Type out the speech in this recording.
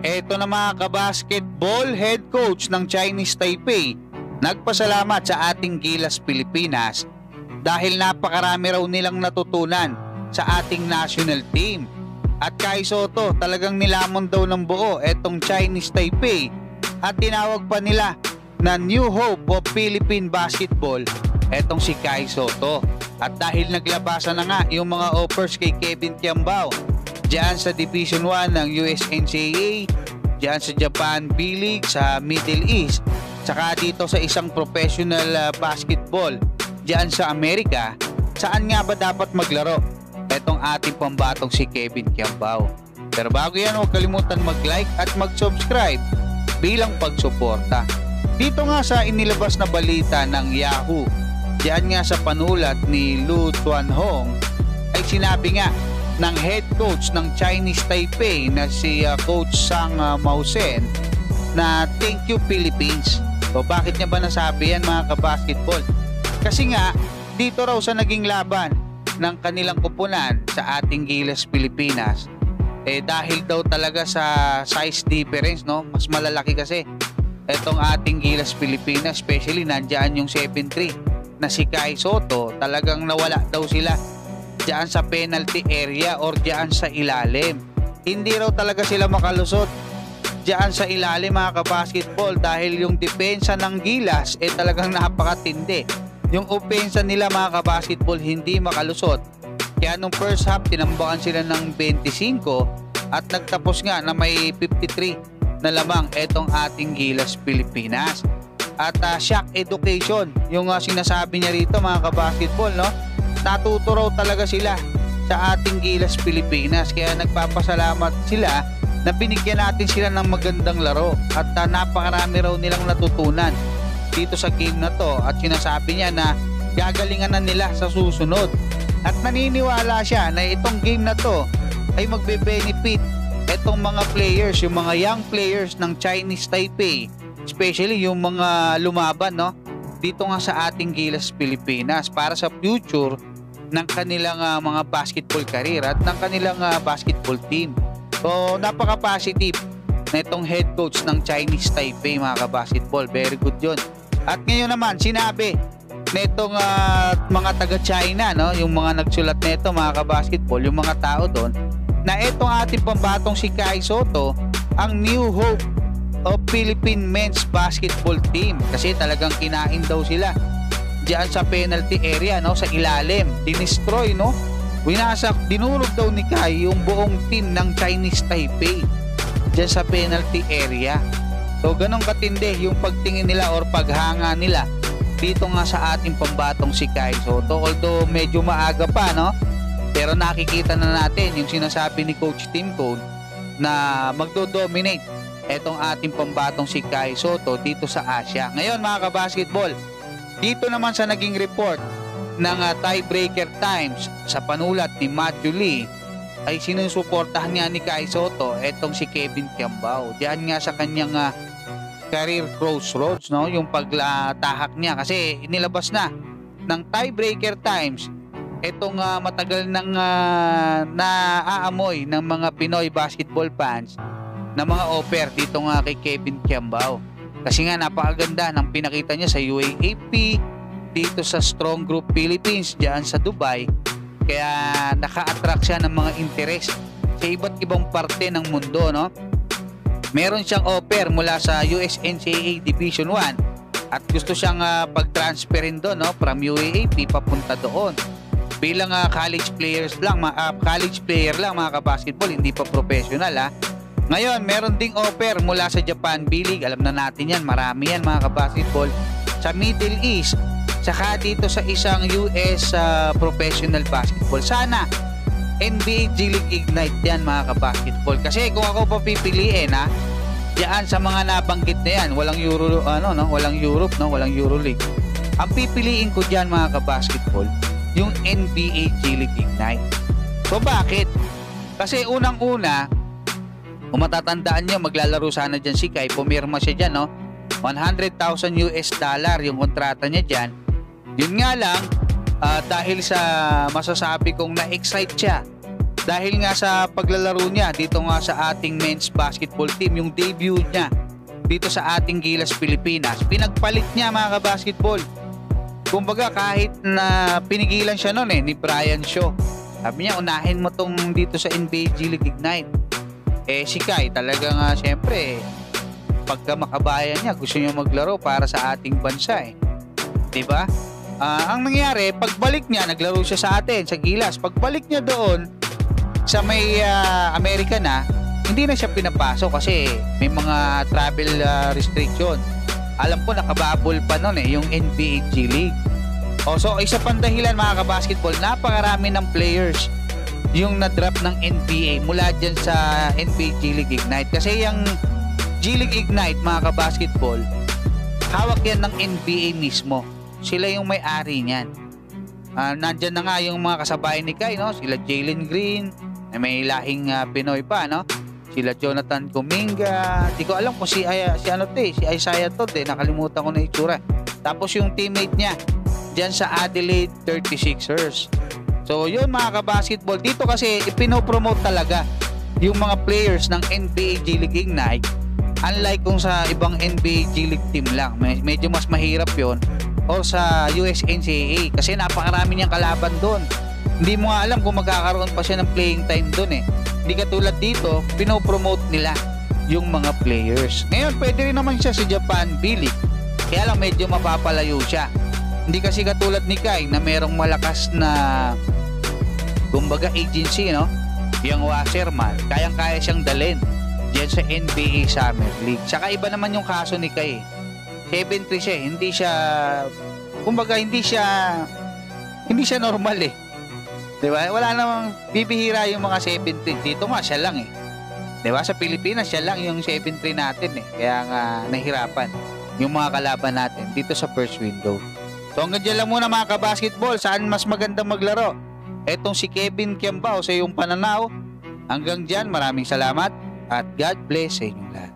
Eto na mga kabasketball, head coach ng Chinese Taipei nagpasalamat sa ating Gilas Pilipinas dahil napakarami raw nilang natutunan sa ating national team. At Kai Sotto talagang nilamon daw ng buo etong Chinese Taipei at tinawag pa nila na New Hope of Philippine Basketball etong si Kai Sotto. At dahil naglabasan na nga yung mga offers kay Kevin Kiambao diyan sa Division 1 ng USNCAA, diyan sa Japan B-League, sa Middle East, saka dito sa isang professional basketball diyan sa Amerika, saan nga ba dapat maglaro etong ating pambatong si Kevin Kiambao. Pero bago yan, huwag kalimutan mag-like at mag-subscribe bilang pagsuporta. Dito nga sa inilabas na balita ng Yahoo, diyan nga sa panulat ni Lu Tuanhong ay sinabi nga ng head coach ng Chinese Taipei na si Coach Sang Mausen na thank you Philippines. So bakit niya ba nasabi yan mga kabasketball? Kasi nga dito raw sa naging laban ng kanilang kupunan sa ating Gilas Pilipinas, dahil daw talaga sa size difference, no, mas malalaki kasi etong ating Gilas Pilipinas, especially nandiyan yung 7'3" na si Kai Sotto. Talagang nawala daw sila diyan sa penalty area or diyan sa ilalim. Hindi raw talaga sila makalusot diyan sa ilalim mga kabasketball dahil yung depensa ng Gilas talagang napakatindi. Yung opensa nila mga kabasketball hindi makalusot. Kaya nung first half tinambakan sila ng 25 at nagtapos nga na may 53 na lamang etong ating Gilas Pilipinas. At shock education yung sinasabi niya rito mga kabasketball, no? Natuto raw talaga sila sa ating Gilas Pilipinas, kaya nagpapasalamat sila na binigyan natin sila ng magandang laro at napakarami raw nilang natutunan dito sa game na to. At sinasabi niya na gagalingan na nila sa susunod at naniniwala siya na itong game na to ay magbe-benefit itong mga players, yung mga young players ng Chinese Taipei, especially yung mga lumaban, no, dito nga sa ating Gilas Pilipinas para sa future ng kanilang mga basketball career at ng kanilang basketball team. So napaka-positive na itong head coach ng Chinese Taipei mga kabasketball. Very good yun. At ngayon naman sinabi na itong mga taga-China, no, yung mga nagsulat nito mga kabasketball, yung mga tao doon, na itong ating pambatong si Kai Sotto ang New Hope of Philippine Men's Basketball Team kasi talagang kinain daw sila diyan sa penalty area, no, sa ilalim. Dinestroy, no, winasak, dinurog daw ni Kai yung buong team ng Chinese Taipei diyan sa penalty area. So ganun katindi yung pagtingin nila or paghanga nila dito nga sa ating pambatong si Kai Sotto. Although medyo maaga pa, no, pero nakikita na natin yung sinasabi ni Coach Tim Cone na magdo-dominate etong ating pambatong si Kai Sotto dito sa Asia. Ngayon mga kabasketball, dito naman sa naging report ng Tiebreaker Times sa panulat ni Matthew Lee ay sinusuportahan niya ni Kai Sotto etong si Kevin Kiambao. Diyan nga sa kanyang career crossroads, no, yung paglatahak niya kasi inilabas na ng Tiebreaker Times etong matagal nang naaamoy ng mga Pinoy basketball fans na mga offer dito nga kay Kevin Kiambao. Kasi nga napakaganda ng pinakita niya sa UAAP, dito sa Strong Group Philippines diyan sa Dubai. Kaya naka-attract siya ng mga interes sa iba't ibang parte ng mundo, no? Meron siyang offer mula sa USNCAA Division 1 at gusto siyang pag-transferin doon, no, from UAAP papunta doon. Bilang college player lang mga kabasketball, hindi pa professional. Ngayon, meron ding offer mula sa Japan B-League. Alam na natin yan, marami yan mga kabasketball. Sa Middle East, saka dito sa isang US professional basketball. Sana NBA G League Ignite yan mga kabasketball. Kasi kung ako papipiliin, diyan sa mga nabanggit na yan, walang walang Europe, no, walang EuroLeague. Ang pipiliin ko diyan mga kabasketball, yung NBA G League Ignite. So bakit? Kasi unang-una, kung matatandaan nyo, maglalaro sana dyan si Kai, pumirma siya dyan, no? $100,000 yung kontrata niya dyan. Yun nga lang, dahil sa masasabi kong na-excite siya dahil nga sa paglalaro niya dito nga sa ating men's basketball team, yung debut niya dito sa ating Gilas Pilipinas, pinagpalit niya mga kabasketball. Kumbaga kahit na pinigilan siya noon ni Brian Shaw, sabi niya unahin mo tong dito sa NBA G League Ignite. Si Kai talagang syempre pagka makabayan niya gusto niya maglaro para sa ating bansa diba? Ang nangyari, pagbalik niya naglaro siya sa atin sa Gilas, pagbalik niya doon sa may Amerika na, hindi na siya pinapasok kasi may mga travel restriction. Alam ko nakababol pa noon yung NBA G League. So isa pang dahilan mga kabasketball, napakarami ng players yung na-drop ng NBA mula dyan sa NBA G League Ignite. Kasi yung G League Ignite mga kabasketball, hawak yan ng NBA mismo. Sila yung may-ari niyan. Nandyan na nga yung mga kasabay ni Kai, no? Sila Jalen Green, may lahing Pinoy pa, no? Sila Jonathan Kuminga, di ko alam kung si Isaiah Todd, nakalimutan ko na itsura. Tapos yung teammate niya dyan sa Adelaide 36ers. So yun mga kabasketball, dito kasi ipinopromote talaga yung mga players ng NBA G League Ignite, unlike kung sa ibang NBA G League team lang, medyo mas mahirap yon, o sa USNCAA kasi napakarami niyang kalaban doon. Hindi mo nga alam kung magkakaroon pa siya ng playing time doon Hindi katulad dito, pinopromote nila yung mga players. Ngayon, pwede rin naman siya sa Japan B-League. Kaya lang medyo mapapalayo siya. Hindi kasi katulad ni Kai na merong malakas na kumbaga agency, no? Yung Wasserman, kayang-kaya siyang dalhin diyan sa NBA Summer League. Saka iba naman yung kaso ni Kai. 7-3 siya, hindi siya kumbaga hindi siya normal 'Di ba? Wala namang bibihira yung mga 7-3. Dito nga siya lang 'Di ba? Sa Pilipinas siya lang yung 7-3 natin Kaya nga nahirapan yung mga kalaban natin dito sa first window. So hanggang dyan lang muna mga kabasketball, saan mas magandang maglaro? Etong si Kevin Kiambao sa iyong pananaw. Hanggang dyan, maraming salamat at God bless sa inyong lahat.